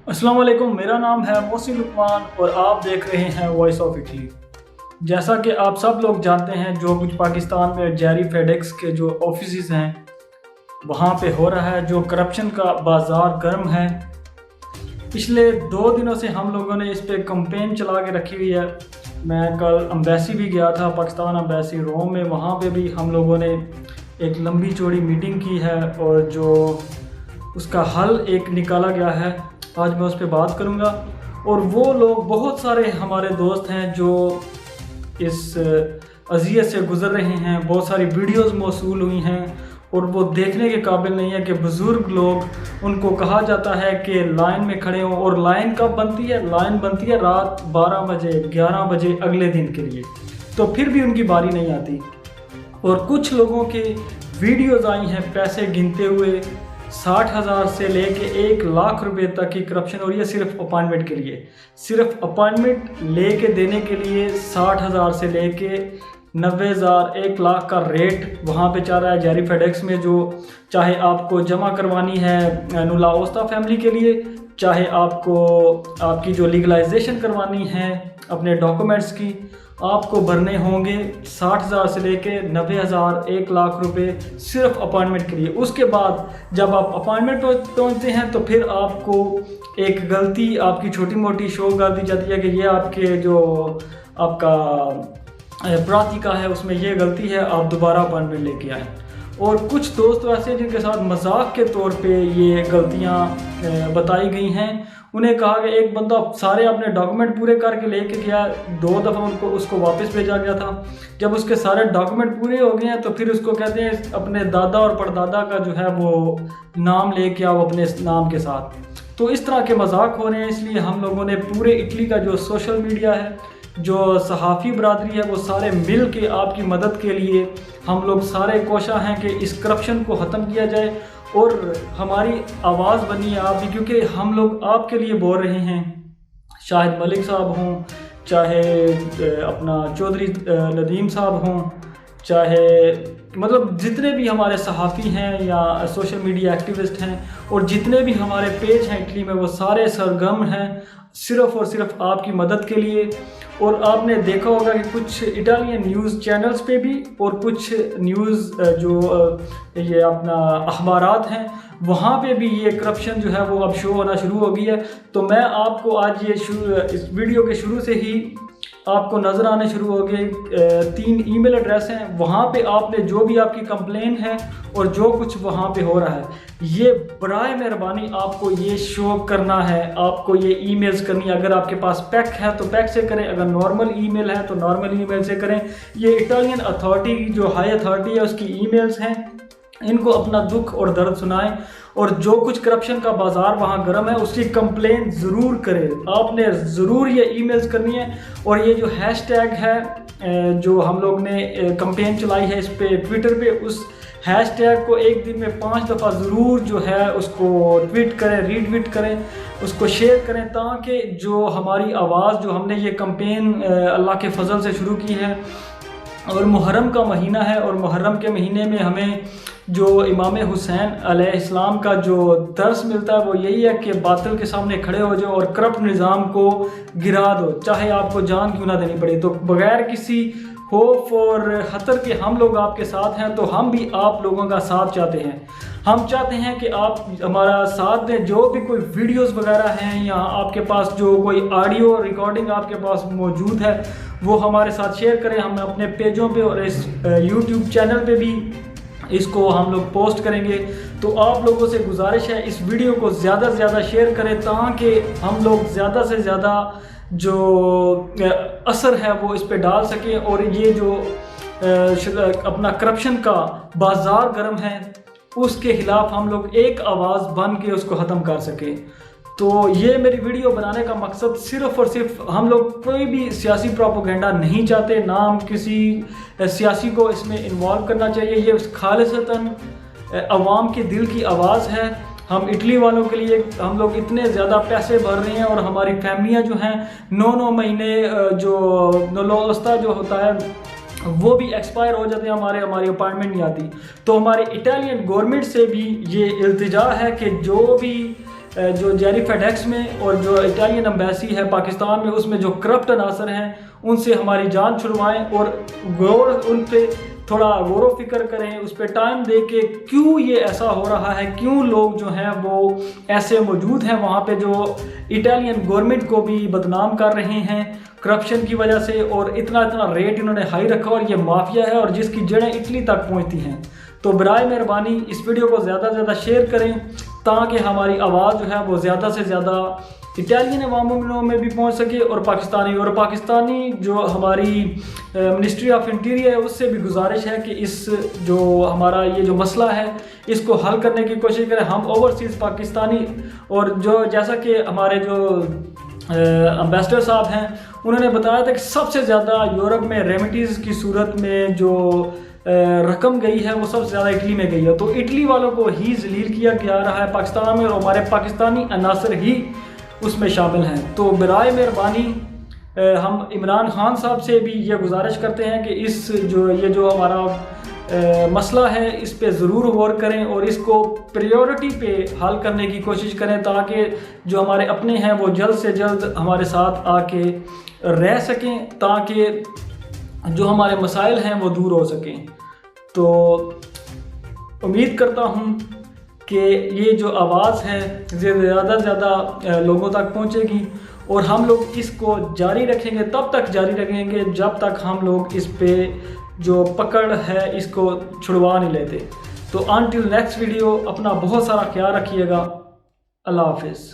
अस्सलाम वालेकुम, मेरा नाम है मोहसिन लुकमान और आप देख रहे हैं वॉइस ऑफ इटली। जैसा कि आप सब लोग जानते हैं, जो कुछ पाकिस्तान में जेरी फेडेक्स के जो ऑफिस हैं वहाँ पे हो रहा है, जो करप्शन का बाज़ार गर्म है। पिछले 2 दिनों से हम लोगों ने इस पे कंपेन चला के रखी हुई है। मैं कल अम्बेसी भी गया था, पाकिस्तान अम्बेसी रोम में, वहाँ पे भी हम लोगों ने एक लंबी चौड़ी मीटिंग की है और जो उसका हल एक निकाला गया है, आज मैं उस पर बात करूँगा। और वो लोग, बहुत सारे हमारे दोस्त हैं जो इस अज़ियत से गुज़र रहे हैं, बहुत सारी वीडियोस मौसूल हुई हैं और वो देखने के काबिल नहीं है कि बुज़ुर्ग लोग, उनको कहा जाता है कि लाइन में खड़े हों। और लाइन कब बनती है? लाइन बनती है रात 12 बजे 11 बजे अगले दिन के लिए, तो फिर भी उनकी बारी नहीं आती। और कुछ लोगों के वीडियोज़ आई हैं पैसे गिनते हुए, 60,000 से लेके 1,00,000 रुपए तक की करप्शन हो रही है सिर्फ अपॉइंटमेंट के लिए। सिर्फ अपॉइंटमेंट लेके देने के लिए 60,000 से लेके 90,000 1,00,000 का रेट वहाँ पे चल रहा है जेरी फेडेक्स में। जो चाहे आपको जमा करवानी है नुला ओस्ता फैमिली के लिए, चाहे आपको आपकी जो लीगलाइजेशन करवानी है अपने डॉक्यूमेंट्स की, आपको भरने होंगे 60,000 से लेके 90,000 1,00,000 रुपए सिर्फ अपॉइंटमेंट के लिए। उसके बाद जब आप अपॉइंटमेंट पहुंचते हैं तो फिर आपको एक गलती आपकी छोटी मोटी शो कर दी जाती है कि ये आपके जो आपका प्रातिका है उसमें ये गलती है, आप दोबारा अपॉइंटमेंट लेके आएँ। और कुछ दोस्त वैसे हैं जिनके साथ मजाक के तौर पे ये गलतियां बताई गई हैं। उन्हें कहा कि एक बंदा सारे अपने डॉक्यूमेंट पूरे करके लेके गया, 2 दफ़ा उसको वापस भेजा गया था। जब उसके सारे डॉक्यूमेंट पूरे हो गए हैं तो फिर उसको कहते हैं अपने दादा और परदादा का जो है वो नाम लेके आओ अपने नाम के साथ। तो इस तरह के मजाक हो रहे हैं। इसलिए हम लोगों ने पूरे इटली का जो सोशल मीडिया है, जो सहाफ़ी बरादरी है, वो सारे मिल के आपकी मदद के लिए हम लोग सारे कोशा हैं कि इस करप्शन को ख़त्म किया जाए और हमारी आवाज़ बनी है आप भी, क्योंकि हम लोग आपके लिए बोल रहे हैं। शाहिद मलिक साहब हों, चाहे अपना चौधरी नदीम साहब हों, चाहे मतलब जितने भी हमारे सहाफ़ी हैं या सोशल मीडिया एक्टिविस्ट हैं, और जितने भी हमारे पेज हैं इटली में, वो सारे सरगर्म हैं सिर्फ़ और सिर्फ आपकी मदद के लिए। और आपने देखा होगा कि कुछ इटालियन न्यूज़ चैनल्स पे भी और कुछ न्यूज़ जो ये अपना अखबारात हैं, वहाँ पे भी ये करप्शन जो है वो अब शो होना शुरू हो गई है। तो मैं आपको आज ये इस वीडियो के शुरू से ही आपको नज़र आने शुरू हो गए 3 ईमेल एड्रेस हैं। वहाँ पे आपने जो भी आपकी कंप्लेन है और जो कुछ वहाँ पे हो रहा है, ये बराए मेहरबानी आपको ये शो करना है, आपको ये ईमेल्स करनी है। अगर आपके पास पैक है तो पैक से करें, अगर नॉर्मल ईमेल है तो नॉर्मल ईमेल से करें। ये इटालियन अथॉरिटी की जो हाई अथॉरिटी है उसकी ईमेल्स हैं, इनको अपना दुख और दर्द सुनाएं। और जो कुछ करप्शन का बाज़ार वहाँ गर्म है उसकी कंप्लेन ज़रूर करें। आपने ज़रूर ये ईमेल्स करनी है। और ये जो हैशटैग है जो हम लोग ने कंपेन चलाई है इस पे ट्विटर पे, उस हैशटैग को एक दिन में 5 दफ़ा ज़रूर जो है उसको ट्वीट करें, रीट्वीट करें, उसको शेयर करें, ताकि जो हमारी आवाज़, जो हमने ये कंपेन अल्लाह के फजल से शुरू की है, और मुहर्रम का महीना है, और मुहर्रम के महीने में हमें जो इमाम हुसैन अलैहिस्सलाम का जो दर्स मिलता है वो यही है कि बातिल के सामने खड़े हो जाओ और करप्ट निज़ाम को गिरा दो, चाहे आपको जान क्यों ना देनी पड़े। तो बगैर किसी खौफ और खतर के हम लोग आपके साथ हैं। तो हम भी आप लोगों का साथ चाहते हैं। हम चाहते हैं कि आप हमारा साथ दें। जो भी कोई वीडियोस वगैरह हैं या आपके पास जो कोई ऑडियो रिकॉर्डिंग आपके पास मौजूद है, वो हमारे साथ शेयर करें। हम अपने पेजों पे और इस यूट्यूब चैनल पे भी इसको हम लोग पोस्ट करेंगे। तो आप लोगों से गुजारिश है, इस वीडियो को ज़्यादा से ज़्यादा शेयर करें, ताकि हम लोग ज़्यादा से ज़्यादा जो असर है वो इस पे डाल सकें, और ये जो अपना करप्शन का बाज़ार गर्म है उसके ख़िलाफ़ हम लोग एक आवाज़ बन के उसको ख़त्म कर सकें। तो ये मेरी वीडियो बनाने का मकसद सिर्फ़ और सिर्फ, हम लोग कोई भी सियासी प्रोपेगेंडा नहीं चाहते, ना हम किसी सियासी को इसमें इन्वॉल्व करना चाहिए। ये खालिसतन अवाम के दिल की आवाज़ है। हम इटली वालों के लिए हम लोग इतने ज़्यादा पैसे भर रहे हैं, और हमारी फैमिलियाँ जो हैं 9-9 महीने जो नलोस्ता जो होता है वो भी एक्सपायर हो जाते हैं, हमारी अपॉइंटमेंट नहीं आती। तो हमारी इटालियन गवर्नमेंट से भी ये इल्तिजा है कि जो भी جو جیری فیڈیکس میں اور جو اٹالین ایمبیسی ہے پاکستان میں، اس میں جو کرپٹ عناصر ہیں ان سے ہماری جان چھڑوائیں اور ان پہ تھوڑا غور و فکر کریں، اس پہ ٹائم دے کے کیوں یہ ایسا ہو رہا ہے، کیوں لوگ جو ہیں وہ ایسے موجود ہیں وہاں پہ جو اٹالین گورنمنٹ کو بھی بدنام کر رہے ہیں کرپشن کی وجہ سے، اور اتنا ریٹ انہوں نے ہائی رکھا، اور یہ مافیا ہے اور جس کی جڑیں اٹلی تک پہنچتی ہیں۔ تو برائے مہربانی اس ویڈیو کو زیادہ سے زیادہ شیئر کریں تاکہ ہماری آواز جو ہے وہ زیادہ سے زیادہ اٹالین عواموں میں بھی پہنچ سکے، اور پاکستانی جو ہماری منسٹری آف انٹیریئر ہے اس سے بھی گزارش ہے کہ اس جو ہمارا یہ جو مسئلہ ہے اس کو حل کرنے کی کوشش کریں۔ ہم اوورسیز پاکستانی، اور جو جیسا کہ ہمارے جو امبیسڈر صاحب ہیں انہوں نے بتایا تھا کہ سب سے زیادہ یورپ میں ریمیڈیز کی صورت میں جو رقم گئی ہے وہ سب سے زیادہ اٹلی میں گئی ہے، تو اٹلی والوں کو ہی ذلیل کیا جا رہا ہے پاکستان میں، اور ہمارے پاکستانی عناصر ہی اس میں شامل ہیں۔ تو برائے مہربانی ہم عمران خان صاحب سے بھی یہ گزارش کرتے ہیں کہ یہ جو ہمارا مسئلہ ہے اس پہ ضرور غور کریں اور اس کو پریورٹی پہ حل کرنے کی کوشش کریں تاکہ جو ہمارے اپنے ہیں وہ جلد سے جلد ہمارے ساتھ آ کے رہ سکیں، تاکہ جو ہمارے مسائل ہیں وہ دور ہو سکیں۔ تو امید کرتا ہوں کہ یہ جو آواز ہے زیادہ سے زیادہ لوگوں تک پہنچے گی، اور ہم لوگ اس کو جاری رکھیں گے، تب تک جاری رکھیں گے جب تک ہم لوگ اس پہ جو پکڑ ہے اس کو چھڑوا نہیں لیتے۔ تو انٹل نیکسٹ ویڈیو، اپنا بہت سارا خیال رکھیے گا۔ اللہ حافظ۔